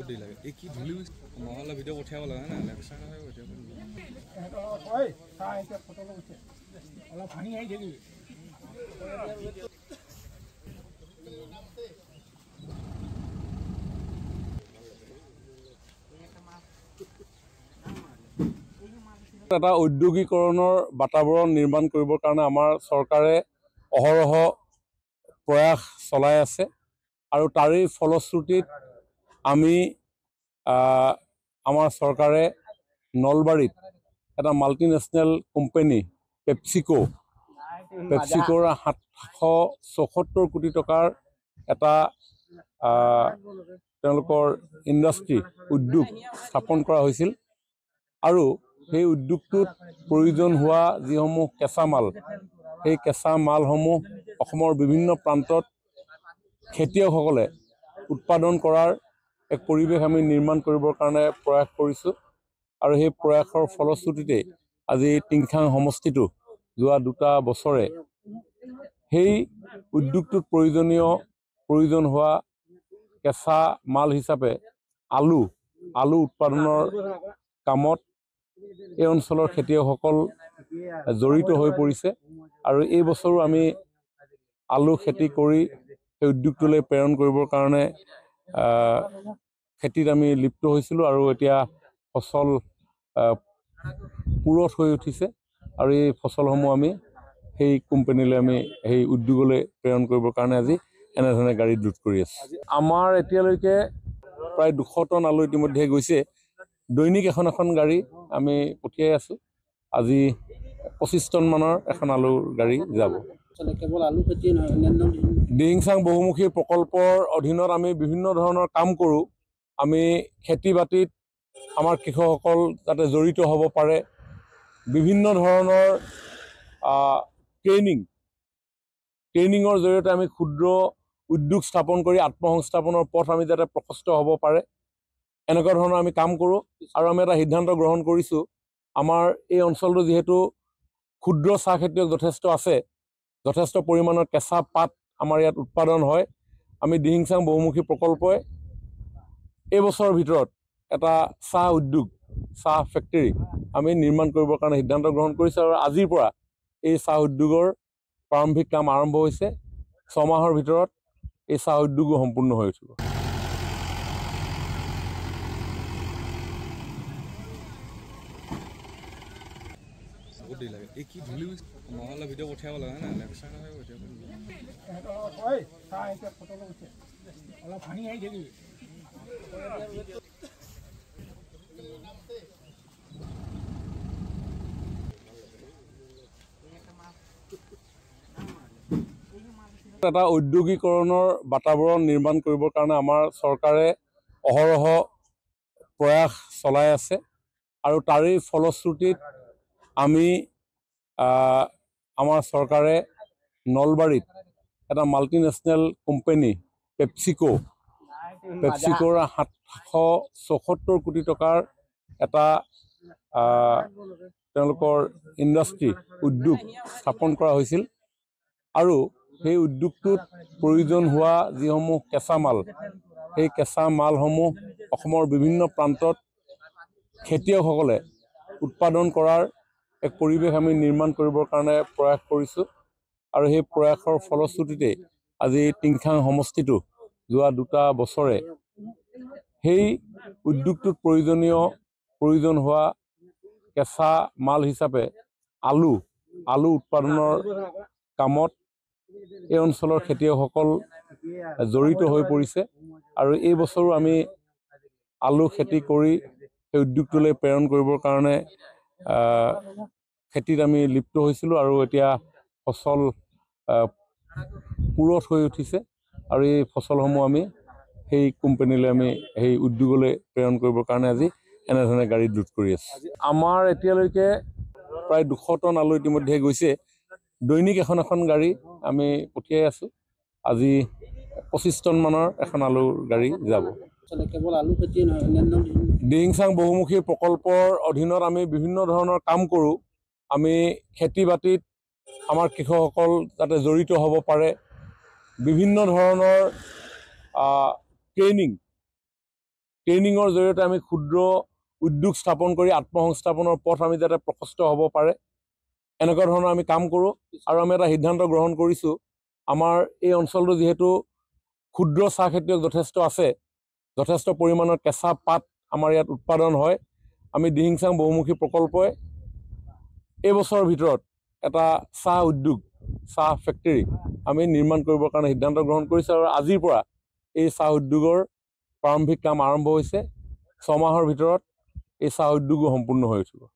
দেৰি লাগে এই কি ধূলি মহলা ভিডিঅ' পঠিয়াব লাগে না লেকচাৰ হয় অলপ ভাঙি আহি থাকিবি এটা ঔদ্যোগিকৰণৰ বাতাবৰণ নিৰ্মাণ কৰিবৰ কাৰণে আমাৰ চৰকাৰে অহৰহ প্ৰয়াস চলাই আছে আৰু তাৰেই ফলশ্ৰুতিত আমি আমাৰ চৰকাৰে নলবাৰীত এটা মাল্টিনেশ্যনেল কোম্পানী পেপচিকোৰ 774 কোটি টকাৰ এটা তেওঁলোকৰ ইণ্ডাষ্ট্ৰী উদ্যোগ স্থাপন কৰা হৈছিল আৰু সেই উদ্যোগটোত প্ৰয়োজন হোৱা যিসমূহ কেঁচা মাল সেই কেঁচা মালসমূহ অসমৰ বিভিন্ন প্ৰান্তত খেতিয়কসকলে উৎপাদন কৰাৰ এক পৰিৱেশ আমি নিৰ্মাণ কৰিবৰ কাৰণে প্ৰয়াস কৰিছোঁ আৰু সেই প্ৰয়াসৰ ফলশ্ৰুতিতে আজি টিংখাং সমষ্টিটো যোৱা 2 বছৰে সেই উদ্যোগটোত প্ৰয়োজন হোৱা কেঁচা মাল হিচাপে আলু উৎপাদনৰ কামত এই অঞ্চলৰ খেতিয়কসকল জড়িত হৈ পৰিছে আৰু এই বছৰো আমি আলু খেতি কৰি সেই উদ্যোগটোলৈ প্ৰেৰণ কৰিবৰ কাৰণে খেতিত আমি লিপ্ত হৈছিলোঁ আৰু এতিয়া ফচল পুৰঠ হৈ উঠিছে আৰু এই ফচলসমূহ আমি সেই কোম্পানীলৈ আমি সেই উদ্যোগলৈ প্ৰেৰণ কৰিবৰ কাৰণে আজি এনেধৰণে গাড়ীত লোড কৰি আছোঁ আমাৰ এতিয়ালৈকে প্ৰায় 200 টন আলু ইতিমধ্যে গৈছে দৈনিক এখন গাড়ী আমি পঠিয়াই আছোঁ আজি 25 টন মানৰ এখন আলুৰ গাড়ী যাব কেৱল আলু খেতি নহয় দিহিংচাং বহুমুখী প্ৰকল্পৰ অধীনত আমি বিভিন্ন ধৰণৰ কাম কৰোঁ আমি খেতি বাতিত আমাৰ কৃষকসকল যাতে জড়িত হ'ব পাৰে বিভিন্ন ধৰণৰ ট্ৰেইনিঙৰ জৰিয়তে আমি ক্ষুদ্ৰ উদ্যোগ স্থাপন কৰি আত্মসংস্থাপনৰ পথ আমি যাতে প্ৰশস্ত হ'ব পাৰে এনেকুৱা ধৰণৰ আমি কাম কৰোঁ আৰু আমি এটা সিদ্ধান্ত গ্ৰহণ কৰিছোঁ আমাৰ এই অঞ্চলটো যিহেতু ক্ষুদ্ৰ চাহ খেতিয়ক যথেষ্ট পৰিমাণৰ কেঁচা পাত আমাৰ ইয়াত উৎপাদন হয় আমি দিহিংচাং বহুমুখী প্ৰকল্পই এই বছৰৰ ভিতৰত এটা চাহ ফেক্টৰী আমি নিৰ্মাণ কৰিবৰ কাৰণে সিদ্ধান্ত গ্ৰহণ কৰিছোঁ আৰু আজিৰ পৰা এই চাহ উদ্যোগৰ প্ৰাৰম্ভিক কাম আৰম্ভ হৈছে 6 মাহৰ ভিতৰত এই চাহ উদ্যোগো সম্পূৰ্ণ হৈ উঠিব দেৰি লাগে এই কি ধূলি মহলা ভিডিঅ' পঠিয়াব লাগে না লেকচাৰ হয় অলপ ভাঙি আহি থাকিবি এটা ঔদ্যোগিকৰণৰ বাতাবৰণ নিৰ্মাণ কৰিবৰ কাৰণে আমাৰ চৰকাৰে অহৰহ প্ৰয়াস চলাই আছে আৰু তাৰেই ফলশ্ৰুতিত আমি আমাৰ চৰকাৰে নলবাৰীত এটা মাল্টিনেশ্যনেল কোম্পানী পেপচিকোৰ 774 কোটি টকাৰ এটা তেওঁলোকৰ ইণ্ডাষ্ট্ৰী উদ্যোগ স্থাপন কৰা হৈছিল আৰু সেই উদ্যোগটোত প্ৰয়োজন হোৱা যিসমূহ কেঁচা মাল সেই কেঁচা মালসমূহ অসমৰ বিভিন্ন প্ৰান্তত খেতিয়কসকলে উৎপাদন কৰাৰ এক পৰিৱেশ আমি নিৰ্মাণ কৰিবৰ কাৰণে প্ৰয়াস কৰিছোঁ আৰু সেই প্ৰয়াসৰ ফলশ্ৰুতিতে আজি টিংখাং সমষ্টিটো যোৱা 2 বছৰে সেই উদ্যোগটোত প্ৰয়োজন হোৱা কেঁচা মাল হিচাপে আলু উৎপাদনৰ কামত এই অঞ্চলৰ খেতিয়কসকল জড়িত হৈ পৰিছে আৰু এই বছৰো আমি আলু খেতি কৰি সেই উদ্যোগটোলৈ প্ৰেৰণ কৰিবৰ কাৰণে খেতিত আমি লিপ্ত হৈছিলোঁ আৰু এতিয়া ফচল পুৰঠ হৈ উঠিছে আৰু এই ফচলসমূহ আমি সেই কোম্পানীলৈ আমি সেই উদ্যোগলৈ প্ৰেৰণ কৰিবৰ কাৰণে আজি এনেধৰণে গাড়ীত লোড কৰি আছোঁ আমাৰ এতিয়ালৈকে প্ৰায় 200 টন আলু ইতিমধ্যে গৈছে দৈনিক এখন গাড়ী আমি পঠিয়াই আছোঁ আজি 25 টন মানৰ এখন আলুৰ গাড়ী যাব কেৱল আলু খেতি নহয় দিহিংচাং বহুমুখী প্ৰকল্পৰ অধীনত আমি বিভিন্ন ধৰণৰ কাম কৰোঁ আমি খেতি বাতিত আমাৰ কৃষকসকল যাতে জড়িত হ'ব পাৰে বিভিন্ন ধৰণৰ ট্ৰেইনিঙৰ জৰিয়তে আমি ক্ষুদ্ৰ উদ্যোগ স্থাপন কৰি আত্মসংস্থাপনৰ পথ আমি যাতে প্ৰশস্ত হ'ব পাৰে এনেকুৱা ধৰণৰ আমি কাম কৰোঁ। আৰু আমি এটা সিদ্ধান্ত গ্ৰহণ কৰিছোঁ, আমাৰ এই অঞ্চলটো যিহেতু ক্ষুদ্ৰ চাহ খেতিয়ক যথেষ্ট আছে, যথেষ্ট পৰিমাণৰ কেঁচা পাত আমাৰ ইয়াত উৎপাদন হয়। আমি দিহিংচাং বহুমুখী প্ৰকল্পই এইবছৰৰ ভিতৰত এটা চাহ উদ্যোগ, চাহ ফেক্টৰী আমি নিৰ্মাণ কৰিবৰ কাৰণে সিদ্ধান্ত গ্ৰহণ কৰিছোঁ। আৰু আজিৰ পৰা এই চাহ উদ্যোগৰ প্ৰাৰম্ভিক কাম আৰম্ভ হৈছে। 6 মাহৰ ভিতৰত এই চাহ উদ্যোগো সম্পূৰ্ণ হৈ উঠিব।